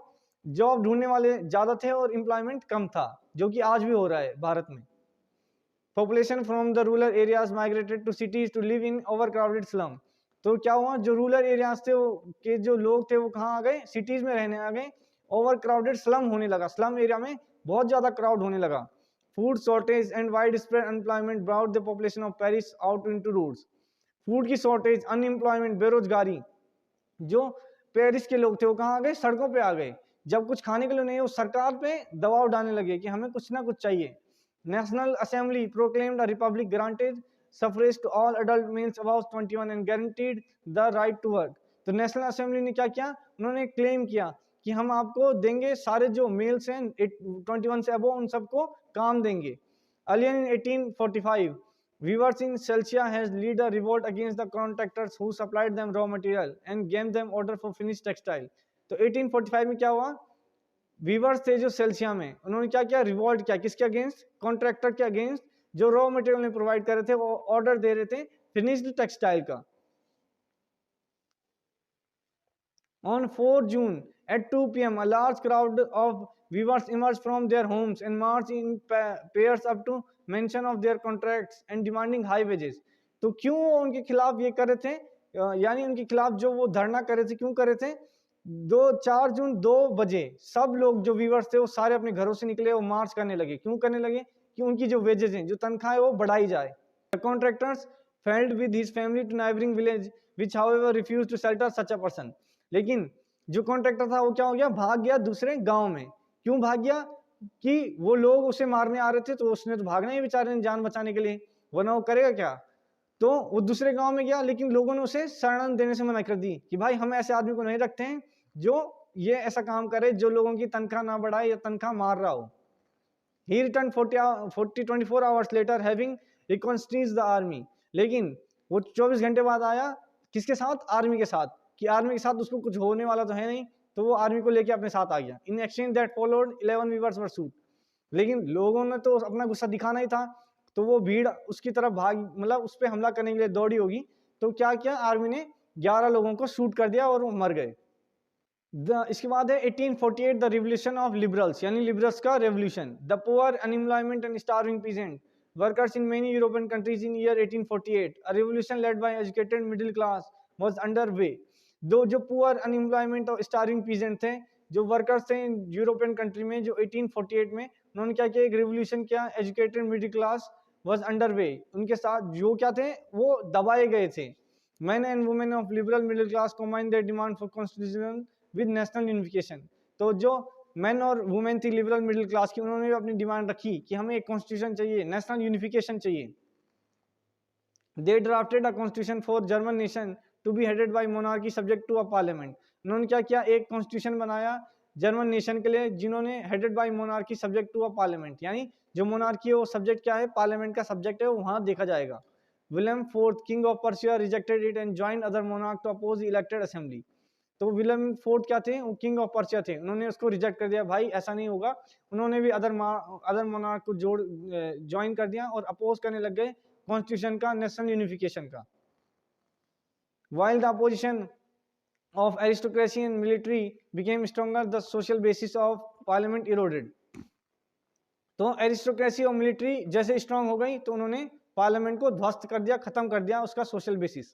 जॉब ढूंढने वाले ज्यादा थे और एम्प्लॉयमेंट कम था, जो कि आज भी हो रहा है भारत में। Population from the rural areas migrated to cities to live in overcrowded slum. तो क्या हुआ? जो रूरल एरियाज थे वो के जो लोग थे वो कहाँ आ गए? सिटीज में रहने आ गए। ओवरक्राउडेड स्लम होने लगा, स्लम एरिया में बहुत ज्यादा क्राउड होने लगा। Food shortage and wide spread unemployment brought the population of Paris out into roads. Food की शॉर्टेज, अनएम्प्लॉयमेंट, बेरोजगारी, जो पेरिस के लोग थे वो कहाँ आ गए? सड़कों पे आ गए। जब कुछ खाने के लिए नहीं, वो सरकार पे दबाव डालने लगे कि हमें कुछ ना कुछ चाहिए। National Assembly proclaimed a republic, granted suffrage to all adult males above 21 and guaranteed the right to work. तो नेशनल असेंबली ने क्या किया, उन्होंने क्लेम किया कि हम आपको देंगे, सारे जो मेल्स हैं 21 से अबो उन सबको काम देंगे. Earlier in 1845, weavers in Celsia has led a revolt against the contractors who supplied them raw material and gave them order for finished textile. तो 1845 में क्या हुआ, वीवर्स थे जो सेल्सिया में, उन्होंने क्या किया, रिवोल्ट किया. किसके अगेंस्ट, कॉन्ट्रैक्टर के अगेंस्ट, जो रॉ मटेरियल में प्रोवाइड कर रहे थे, वो ऑर्डर दे रहे थे फिनिश्ड टेक्सटाइल का. On 4 June at 2 p.m. a large crowd of weavers emerged from their homes and marched in pairs up to mention of their contracts and demanding high wages. तो क्यों उनके खिलाफ ये कर रहे थे, यानी उनके खिलाफ जो वो धरना कर रहे थे, क्यों कर रहे थे, 4 जून 2 बजे सब लोग जो वीवर्स थे वो सारे अपने घरों से निकले, वो मार्च करने लगे. क्यों करने लगे, कि उनकी जो वेजेस हैं, जो तनख्वाह है, वो बढ़ाई जाए. The contractors fled with his family to neighboring village, which however refused to shelter such a person. लेकिन जो कॉन्ट्रैक्टर था वो क्या हो गया, भाग गया दूसरे गांव में. क्यों भाग गया, कि वो लोग उसे मारने आ रहे थे, तो उसने तो भागना ही बेचारे ने जान बचाने के लिए, वरना वो करेगा क्या. तो वो दूसरे गांव में गया, लेकिन लोगों ने उसे शरण देने से मना कर दी कि भाई हम ऐसे आदमी को नहीं रखते हैं जो ये ऐसा काम करे, जो लोगों की तनख्वाह ना बढ़ाए या तनख्वाह मार रहा हो. He returned 24 hours later having reconstructed the army. लेकिन वो 24 घंटे बाद आया, किसके साथ, आर्मी के साथ, कि आर्मी के साथ उसको कुछ होने वाला तो है नहीं, तो वो आर्मी को लेके अपने साथ आ गया. In exchange that followed 11 weavers were shoot. लेकिन लोगों ने तो अपना गुस्सा दिखाना ही था, तो वो भीड़ उसकी तरफ भाग, मतलब उस पर हमला करने के लिए दौड़ी होगी. तो क्या किया, आर्मी ने 11 लोगों को शूट कर दिया और वो मर गए. इसके बाद है 1848 द रिवोल्यूशन ऑफ लिबरल्स, यानी लिबरल्स का revolution. The poor, unemployment and starving peasant workers in many European countries in year 1848 a revolution led by educated middle class was under way. दो जो पुअर, अनएम्प्लॉयमेंट और starving peasant थे, जो workers थे European country में, जो 1848 में उन्होंने क्या किया, एक रिवोल्यूशन किया. Educated middle class was under way, उनके साथ जो क्या थे, वो दबाए गए थे. Men and women of liberal middle class combined their demand for constitutional with national unification. तो जो मैन और वुमेन थी लिबरल मिडिल क्लास की, उन्होंने भी अपनी डिमांड रखी कि हमें एक कॉन्स्टिट्यूशन चाहिए, नेशनल यूनिफिकेशन चाहिए. They drafted a constitution for German nation to be headed by monarchy subject to a parliament. उन्होंने क्या किया, एक कॉन्स्टिट्यूशन बनाया जर्मन नेशन के लिए, जिन्होंने headed by monarchy subject to a parliament, यानी जो मोनार्की है वो सब्जेक्ट क्या है, पार्लियामेंट का सब्जेक्ट है, वहां देखा जाएगा. William fourth, king of Persia, rejected it and joined other monarch to oppose elected assembly. तो विलियम फोर्थ क्या थे, वो किंग ऑफ पर्शिया थे, उन्होंने उसको रिजेक्ट कर दिया, भाई ऐसा नहीं होगा. उन्होंने भी अदर मोनार्क को ज्वाइन कर दिया और अपोज करने लग गए कॉन्स्टिट्यूशन का, नेशनल यूनिफिकेशन का. While the opposition of aristocracy and military became stronger, the social basis of parliament eroded. तो एरिस्टोक्रेसी और मिलिट्री जैसे स्ट्रांग हो गई, तो उन्होंने पार्लियामेंट को ध्वस्त कर दिया, खत्म कर दिया उसका social basis.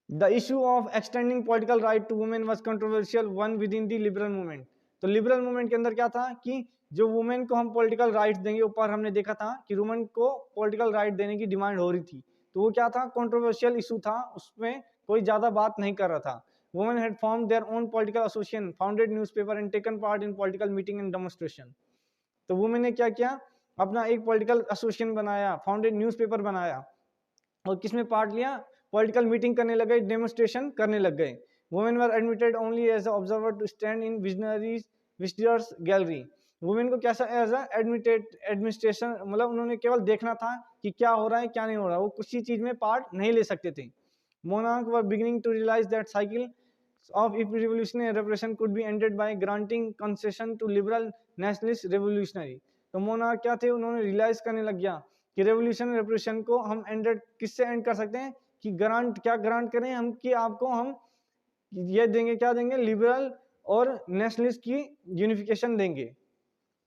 The issue of extending political right to women was controversial one with in the liberal movement. तो लिबरल मूवमेंट के अंदर क्या था, कि जो वुमेन को हम पॉलिटिकल राइट्स देंगे, ऊपर हमने देखा था कि वुमेन को पॉलिटिकल राइट देने की डिमांड हो रही थी, तो वो क्या था, कंट्रोवर्शियल इशू था, उसमें कोई ज्यादा बात नहीं कर रहा था. Women had formed their own political association, founded newspaper and taken part in political meeting and demonstration. तो वुमेन ने क्या किया, अपना एक पॉलिटिकल एसोसिएशन बनाया, फाउंडेड न्यूज़पेपर बनाया, और किसमें पार्ट लिया, पॉलिटिकल मीटिंग करने लग गए, डेमोन्स्ट्रेशन करने लग गए. Women were admitted only as a observer to stand in visitors gallery. Women को कैसा, एज अ एडमिटेड एडमिनिस्ट्रेशन, मतलब उन्होंने केवल देखना था कि क्या हो रहा है क्या नहीं हो रहा है, वो किसी चीज में पार्ट नहीं ले सकते थे. Monarch were beginning to realise that cycle of if revolutionary repression could be ended by granting concession to liberal nationalist revolutionary. तो मोनार्क क्या थे, उन्होंने रियलाइज करने लग गया कि रेवोल्यूशन रेप्रेशन को हम एंडेड किससे एंड कर सकते हैं, कि ग्रांट, क्या ग्रांट करें हम, कि आपको हम ये देंगे, क्या देंगे, लिबरल और नेशनलिस्ट की यूनिफिकेशन देंगे.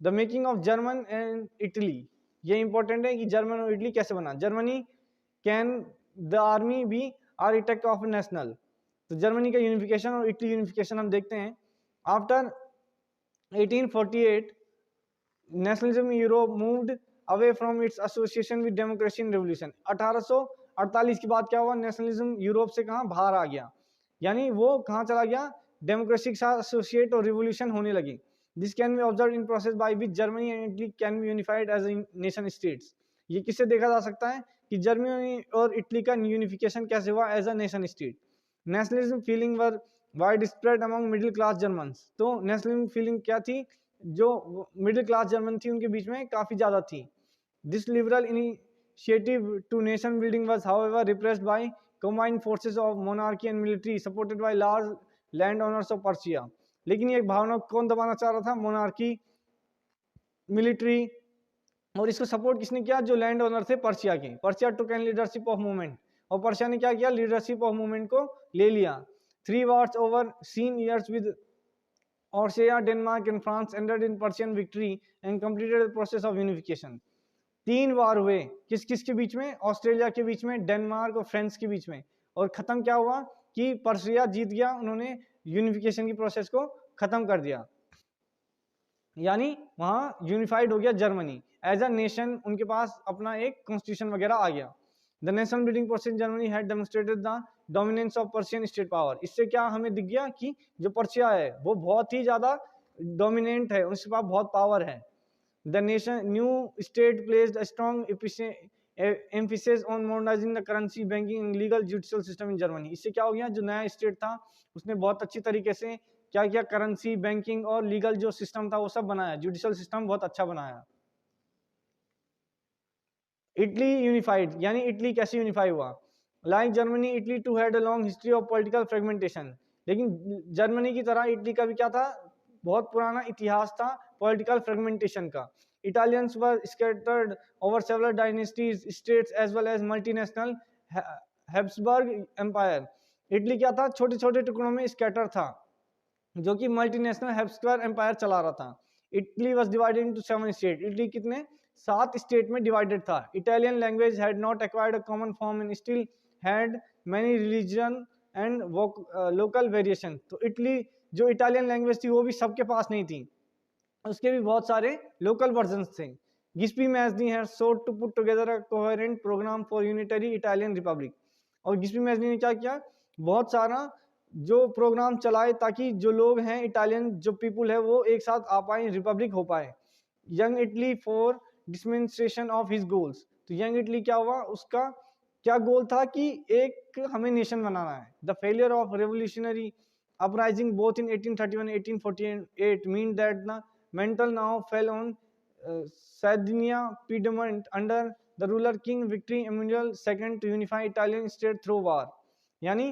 The making of German and Italy, ये इंपॉर्टेंट है कि जर्मन और इटली कैसे बना. Germany can the army be architect of national. तो जर्मनी का यूनिफिकेशन और इटली यूनिफिकेशन हम देखते हैं. After 1848 nationalism in Europe moved away from its association with democracy and revolution. 1848 के बाद क्या हुआ, नेशनलिज्म यूरोप से कहां बाहर आ गया, यानी वो कहां चला गया, डेमोक्रेसी के साथ एसोसिएट और रिवोल्यूशन होने लगी. This can be observe in process by which Germany and Italy can be unified as nation states. ये किससे देखा जा सकता है कि जर्मनी और इटली का यूनिफिकेशन कैसे हुआ as a nation state. Nationalism feeling were wide spread among middle class Germans. तो नेशनलिज्म फीलिंग क्या थी, जो मिडिल क्लास जर्मन थी उनके बीच में काफी ज्यादा थी। This liberal initiative to nation building was however repressed by combined forces of monarchy and military supported by large landowners of Persia। लेकिन ये भावना कौन दबाना चाह रहा था, मोनार्की, मिलिट्री, और इसको सपोर्ट किसने किया, जो लैंड ओनर थे पर्शिया के। Persia took an leadership of movement, और पर्शिया ने क्या किया, लीडरशिप ऑफ मूवमेंट को ले लिया। 3 wars over seen years with Austria, Denmark and France ended in Persian victory and completed the process of unification। 3 वार हुए किस किस के बीच में, ऑस्ट्रेलिया के बीच में, डेनमार्क और फ्रांस के बीच में, और खत्म क्या हुआ कि पर्शिया जीत गया, उन्होंने यूनिफिकेशन की प्रोसेस को खत्म कर दिया, यानी वहां यूनिफाइड हो गया जर्मनी एज अ नेशन, उनके पास अपना एक कॉन्स्टिट्यूशन वगैरह आ गया। The national building process in Germany had demonstrated the dominance of Persian state power. इससे क्या हमें दिख गया कि जो पर्शिया है वो बहुत ही ज्यादा डोमिनेंट है, उसके पास बहुत पावर है। The new state placed a strong emphasis on modernizing the currency, banking and legal judicial system in Germany। इससे क्या हो गया, जो नया स्टेट था उसने बहुत अच्छी तरीके से क्या किया, करेंसी, बैंकिंग और लीगल जो सिस्टम था वो सब बनाया, जुडिशियल सिस्टम बहुत अच्छा बनाया। इटली यूनिफाइड, यानी इटली कैसे यूनिफाई हुआ। Like Germany, Italy too had a long history of political fragmentation. लेकिन जर्मनी की तरह इटली का भी क्या था, बहुत पुराना इतिहास था पॉलिटिकल फ्रेगमेंटेशन का। Italians were scattered over several dynasties, states as well as multinational Habsburg Empire। Italy क्या था, छोटे छोटे टुकड़ों में स्कैटर था, जो कि मल्टीनेशनल हैब्सबर्ग एम्पायर चला रहा था। Italy was divided into 7 state. Italy कितने, 7 स्टेट में डिवाइडेड था। Italian language had not acquired a common form and still had many religion and local variation. तो इटली जो इटालियन लैंग्वेज थी वो भी सबके पास नहीं थी, उसके भी बहुत सारे लोकल वर्जन्स थे। Giuseppe Mazzini had sought to put together a coherent program for unitary Italian Republic। और गिस्पी मैजनी ने क्या किया, बहुत सारा जो प्रोग्राम चलाए ताकि जो लोग हैं इटालियन जो पीपुल है वो एक साथ आ पाए, रिपब्लिक हो पाए। Young Italy for dissemination of his goals. तो यंग इटली क्या हुआ, उसका क्या गोल था कि एक हमें नेशन बनाना है। The failure of revolutionary uprising both in 1831 1848 mean that the mental now fell on Sardinia Piedmont under the ruler King Victor Emmanuel II to unify Italian state through war। यानी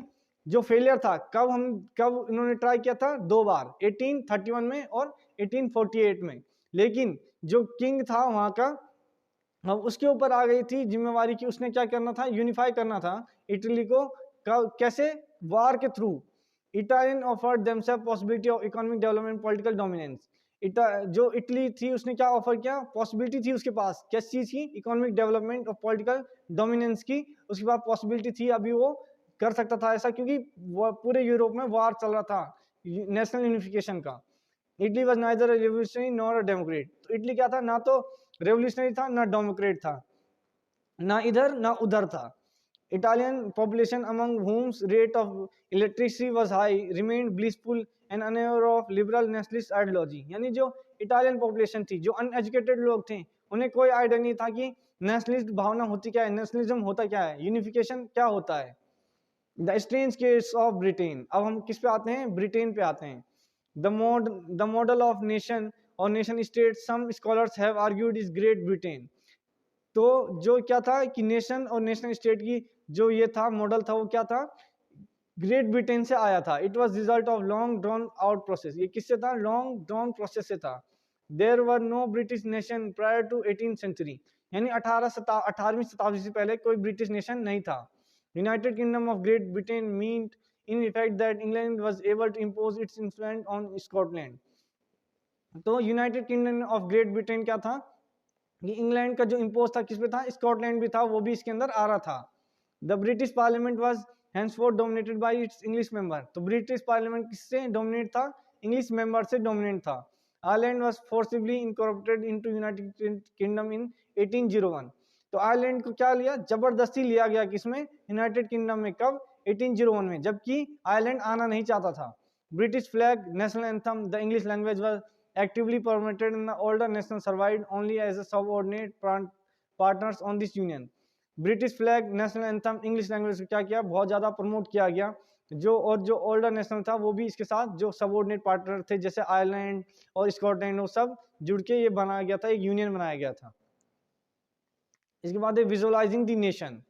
जो फेलियर था, कब इन्होंने try किया था, 2 बार, 1831 में और 1848 में। लेकिन जो किंग था वहां का, अब उसके ऊपर आ गई थी जिम्मेवारी की, उसने क्या करना था, यूनिफाई करना था इटली को। कैसे, वार के through. Italian offered themselves possibility of economic development, political dominance. जो इटली थी उसने क्या ऑफर किया, पॉसिबिलिटी थी उसके पास, क्या चीज की, इकोनॉमिक डेवलपमेंट और पॉलिटिकल डोमिनेंस की उसके पास पॉसिबिलिटी थी, अभी वो कर सकता था ऐसा, क्योंकि पूरे यूरोप में वार चल रहा था नेशनल यूनिफिकेशन का। Italy was neither a revolutionary nor a Democrat. तो इटली क्या था, ना तो रेवोल्यूशनरी था ना डेमोक्रेट था, ना इधर ना उधर था। Italian population among whom's rate of illiteracy was high remained blissful and unaware of liberal nationalist ideology। यानी जो इटालियन पॉपुलेशन थी, जो अनएजुकेटेड लोग थे, उन्हें कोई आइडिया नहीं था कि नेशनलिस्ट भावना होती क्या है, नेशनलिज्म होता क्या है, यूनिफिकेशन क्या होता है। The strange case of Britain. अब हम किस पे आते हैं, ब्रिटेन पे आते हैं। द मॉडल ऑफ नेशन और nation state some scholars have argued is great Britain. तो जो क्या था कि नेशन और नेशनल स्टेट की जो ये था मॉडल था, वो क्या था, ग्रेट ब्रिटेन से आया था। It was result of long drawn out process. ये किससे था, लॉन्ग ड्रॉन प्रोसेस से था। There were no British nation prior to 18th century. यानी 18वीं शताब्दी से पहले कोई ब्रिटिश नेशन नहीं था। United Kingdom of Great Britain meant in effect that England was able to impose its influence on Scotland. तो United Kingdom of Great Britain क्या था, ये इंग्लैंड का जो इंपोज था किस पे था, स्कॉटलैंड भी था, वो भी इसके अंदर आ रहा था। The British parliament was henceforth dominated by its English member। तो ब्रिटिश पार्लियामेंट किससे डोमिनेट था, इंग्लिश मेंबर से डोमिनेट था। Ireland was forcibly incorporated into United Kingdom in 1801। तो आयरलैंड को क्या लिया, जबरदस्ती लिया गया किसमें, यूनाइटेड किंगडम में। कब, 1801 में, जबकि आयरलैंड आना नहीं चाहता था। British flag, national anthem, the English language was actively permitted in the older nation survived only as a subordinate partners on this union. British flag, national anthem, English language को क्या किया, बहुत ज़्यादा प्रमोट किया गया। जो ओल्डर नेशनल था वो भी इसके साथ जो सबऑर्डिनेट पार्टनर थे जैसे आयरलैंड और स्कॉटलैंड, वो सब जुड़ के ये बनाया गया था, एक यूनियन बनाया गया था। इसके बाद है visualising the nation.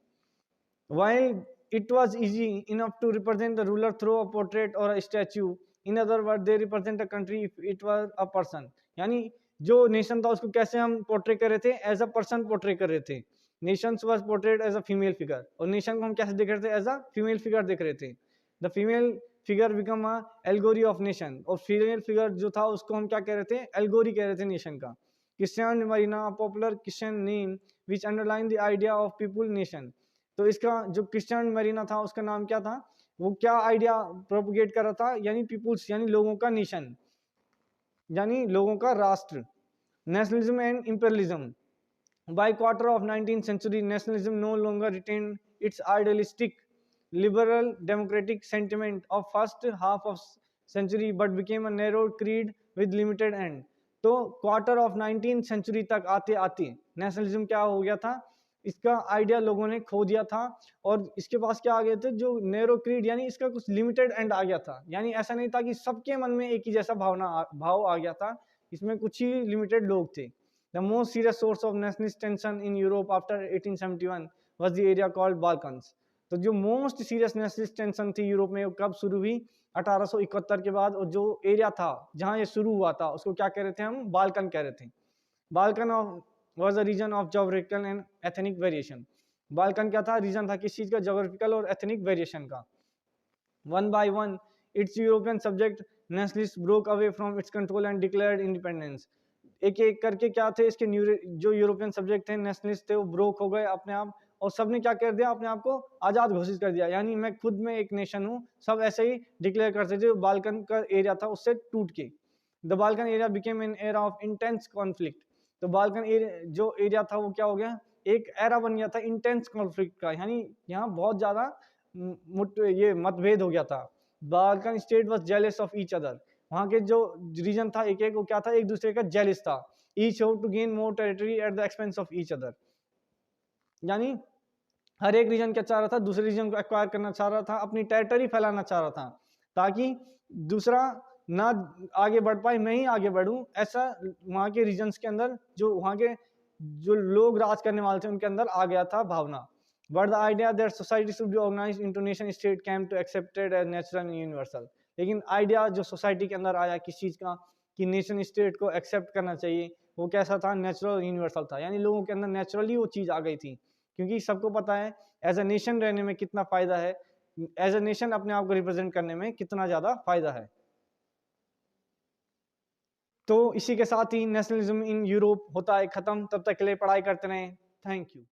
While it was easy enough to represent the ruler through a portrait or a statue, in other words they represent a country if it was a person। यानी जो nation था उसको कैसे हम portray कर रहे थे, as a person portray कर रहे थे। Nation was portrayed as a female figure, और नेशन को हम कैसे देख रहे थे, एज अ फीमेल फिगर देख रहे थे। The female figure become a allegory of nation, और फीमेल फिगर जो था उसको हम क्या कह रहे थे, एल्गोरी कह रहे थे नेशन का। Christian Marina, popular Christian name which underline the idea of people nation. तो इसका जो क्रिस्टियन मरीना था उसका नाम क्या था, वो क्या आइडिया प्रोपोगेट कर रहा था, यानी पीपुल्स यानी लोगों का नेशन, यानी लोगों का राष्ट्र। Nationalism and imperialism. By quarter of 19th century, nationalism no longer retained its idealistic liberal democratic sentiment of first half of century but became a narrow creed with limited end। तो quarter of 19th century तक आते आते nationalism क्या हो गया था, इसका idea लोगों ने खो दिया था, और इसके पास क्या आ गए थे, जो नैरो क्रीड यानी इसका कुछ लिमिटेड एंड आ गया था। यानी ऐसा नहीं था कि सबके मन में एक ही जैसा भाव आ गया था, इसमें कुछ ही लिमिटेड लोग थे। The most serious source of nationalist tension in Europe after 1871 was the area called Balkans। तो जो मोस्ट सीरियस नेशनलिस्ट टेंशन थी यूरोप में, वो कब शुरू हुई, 1871 के बाद। और जो एरिया था जहां ये शुरू हुआ था उसको क्या कह रहे थे हम, बाल्कन कह रहे थे। Balkan was a region of geographical and ethnic variation. Balkan क्या था, रीजन था किस चीज का, ज्योग्राफिकल और एथनिक वेरिएशन का। One by one its European subject nationalist broke away from its control and declared independence. एक एक करके क्या थे इसके जो यूरोपियन सब्जेक्ट थे, नेशनलिस्ट थे, वो ब्रोक हो गए अपने आप, और सबने क्या कर दिया, अपने आप को आज़ाद घोषित कर दिया। यानी मैं खुद में एक नेशन हूँ, सब ऐसे ही डिक्लेयर करते थे। बाल्कन का एरिया था उससे टूट के। The Balkan area became an era of intense conflict. तो बाल्कन एरिया जो एरिया था वो क्या हो गया, एक एरा बन गया था इंटेंस कॉन्फ्लिक्ट का, यानी यहाँ बहुत ज़्यादा ये मतभेद हो गया था। Balkan state was jealous of each other. वहाँ के जो रीजन था एक एक, वो क्या था, एक दूसरे का जेलिस था। Each hope to gain more territory at the expense of each other. यानी हर एक रीजन क्या चाह रहा था, दूसरे रीजन को एक्वायर करना चाह रहा था, अपनी टेरिटरी फैलाना चाह रहा था, ताकि दूसरा ना आगे बढ़ पाए, मैं ही आगे बढ़ूं। ऐसा वहाँ के रीजन्स के अंदर, जो वहाँ के जो लोग राज करने वाले थे उनके अंदर आ गया था भावना। But the idea that society should be organised into nation state came to accepted as natural and universal. लेकिन आइडिया जो सोसाइटी के अंदर आया किस चीज़ का, कि नेशन स्टेट को एक्सेप्ट करना चाहिए, वो कैसा था, नेचुरल यूनिवर्सल था। यानी लोगों के अंदर नेचुरली वो चीज़ आ गई थी, क्योंकि सबको पता है एज अ नेशन रहने में कितना फ़ायदा है, एज अ नेशन अपने आप को रिप्रेजेंट करने में कितना ज़्यादा फ़ायदा है। तो इसी के साथ ही नेशनलिज्म इन यूरोप होता है ख़त्म। तब तक के लिए पढ़ाई करते रहें। Thank you.